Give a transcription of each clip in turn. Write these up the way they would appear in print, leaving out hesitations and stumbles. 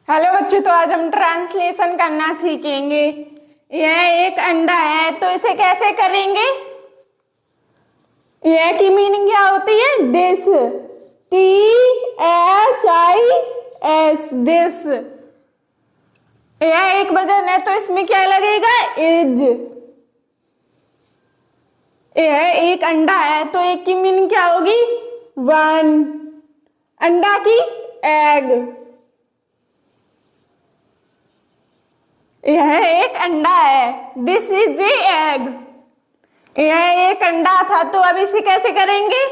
Hello बच्चों, तो आज हम ट्रांसलेशन करना सीखेंगे। यह एक अंडा है, तो इसे कैसे करेंगे? यह की मीनिंग क्या होती है? This, THIS, this. यह एक वजन है, तो इसमें क्या लगेगा? इज। यह एक अंडा है, तो एक की मीनिंग क्या होगी? वन। अंडा की एग। यह एक अंडा है, दिस इज ए एग। यह एक अंडा था, तो अब इसे कैसे करेंगे?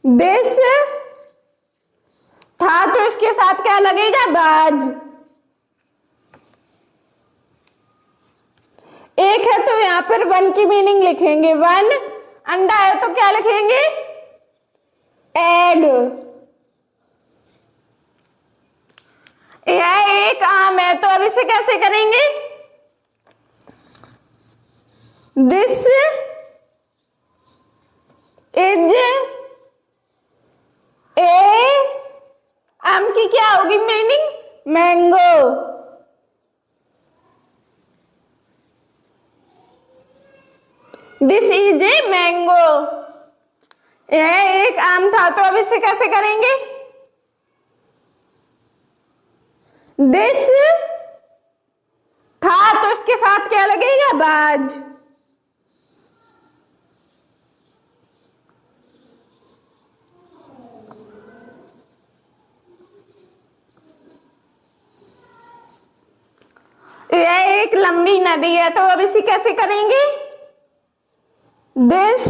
दिस था, तो इसके साथ क्या लगेगा? बाज। एक है तो यहां पर वन की मीनिंग लिखेंगे, वन। अंडा है तो क्या लिखेंगे? एग। यह एक आम है, तो अब इसे कैसे करेंगे? दिस इज ए, आम की क्या होगी meaning? Mango. This is a mango. यह एक आम था, तो अब इसे कैसे करेंगे? दिस था, तो इसके साथ क्या लगेगा? बाज। यह एक लंबी नदी है, तो अब इसे कैसे करेंगे? दिस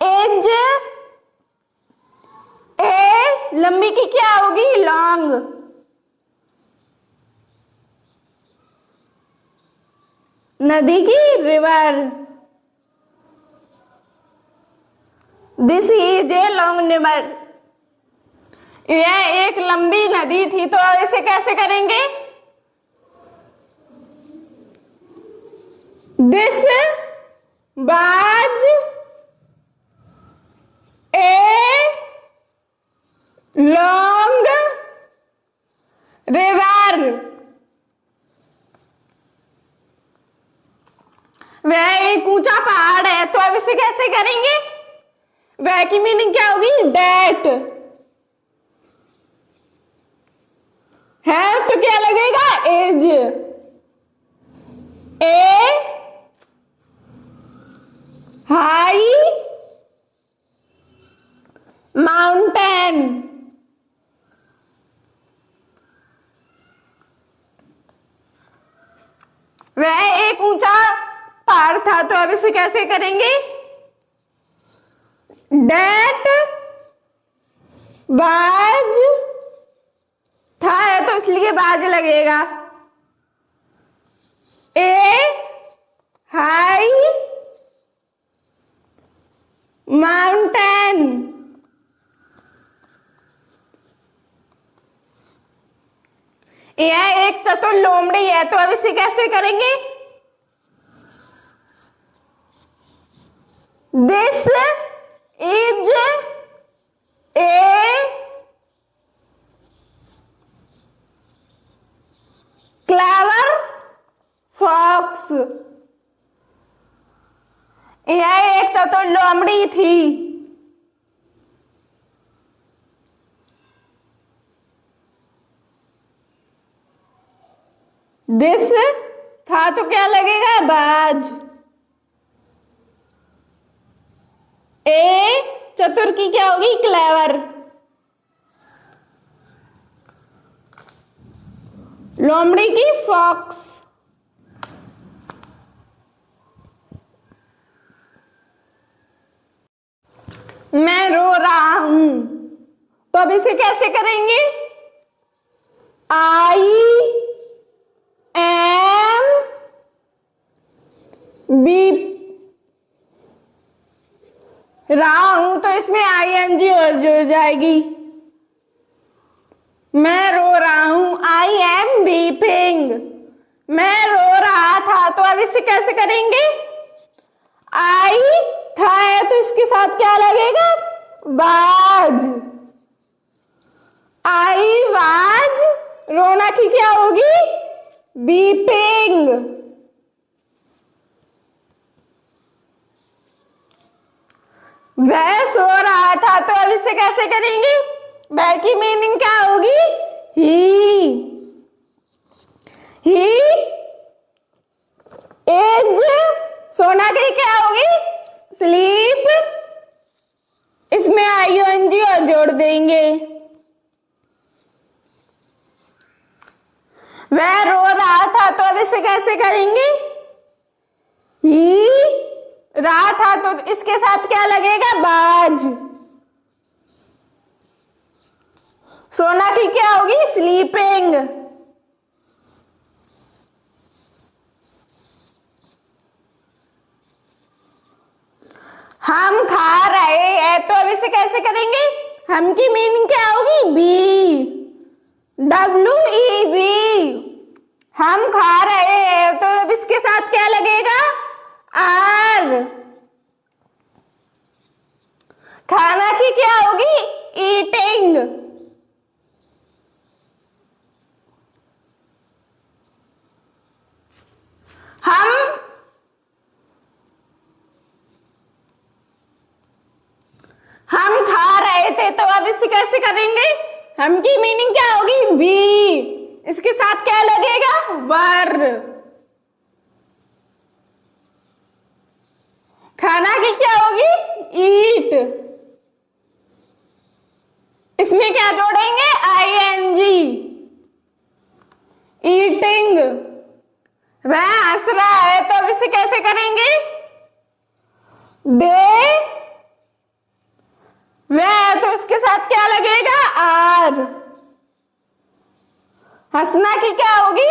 इज ए, लंबी की क्या होगी? लॉन्ग। नदी की river. This is a long river. यह एक लंबी नदी थी, तो अब इसे कैसे करेंगे? This was a long river. वह एक ऊंचा पहाड़ है, तो अब इसे कैसे करेंगे? वह की मीनिंग क्या होगी? डेट है, तो क्या लगेगा? एज। ए हाई माउंटेन। वह एक ऊंचा पहाड़ था, तो अब इसे कैसे करेंगे? डेट बाज था है, तो इसलिए बाज लगेगा। ए हाई माउंटेन। यह एक चतुर लोमड़ी है, तो अब इसे कैसे करेंगे? This is a clever fox. यह एक चतुर लोमड़ी थी। दिस था, तो क्या लगेगा? बाज। ए चतुर की क्या होगी? क्लेवर। लोमड़ी की फॉक्स। मैं रो रहा हूं, तो अब इसे कैसे करेंगे? आई एम बी रहा हूं, तो इसमें ING और जुड़ जाएगी। मैं रो रहा हूं, आई एम वीपिंग। मैं रो रहा था, तो अब इसे कैसे करेंगे? आई था है, तो इसके साथ क्या लगेगा? बाज। क्या होगी? बीपिंग। वह सो रहा था, तो अब इसे कैसे करेंगे? वह की मीनिंग क्या होगी? He is. सोना की क्या होगी? स्लीप। इसमें आईएनजी और जोड़ देंगे। वह रो रहा था, तो अब इसे कैसे करेंगे? ही रहा था, तो इसके साथ क्या लगेगा? बाज। सोना की क्या होगी? स्लीपिंग। हम खा रहे हैं, तो अब इसे कैसे करेंगे? हम की मीनिंग क्या होगी? बी। WEB। हम खा रहे हैं, तो अब इसके साथ क्या लगेगा? आर। खाना की क्या होगी? ईटिंग। हम खा रहे थे, तो अब इसे कैसे करेंगे? हम की मीनिंग क्या होगी? बी। इसके साथ क्या लगेगा? वर। खाना की क्या होगी? ईट। इसमें क्या जोड़ेंगे? ING। ईटिंग। वह हंस रहा है, तो अब इसे कैसे करेंगे? दे। वह, तो इसके साथ क्या लगेगा? आर। हंसना की क्या होगी?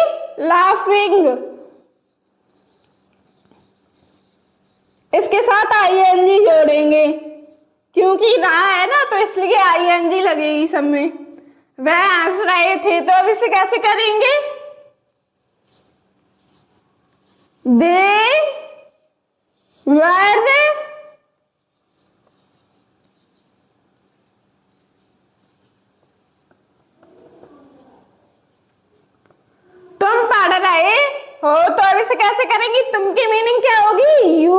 लाफिंग। इसके साथ ING जोड़ेंगे, क्योंकि रहा है ना, तो इसलिए ING लगेगी सब में। वह हंस रहे थे, तो अब इसे कैसे करेंगे? दे वर। तुम पढ़ रहे हो, तो अब इसे कैसे करेंगी? तुम की मीनिंग क्या होगी? यू।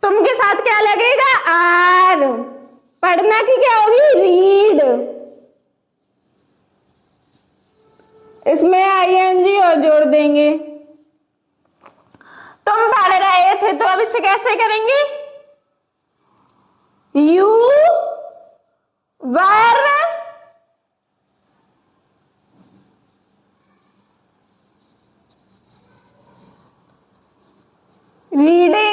तुम के साथ क्या लगेगा? आर। पढ़ना की क्या होगी? रीड। इसमें ING और जोड़ देंगे। तुम पढ़ रहे थे, तो अब इसे कैसे करेंगे? You were reading.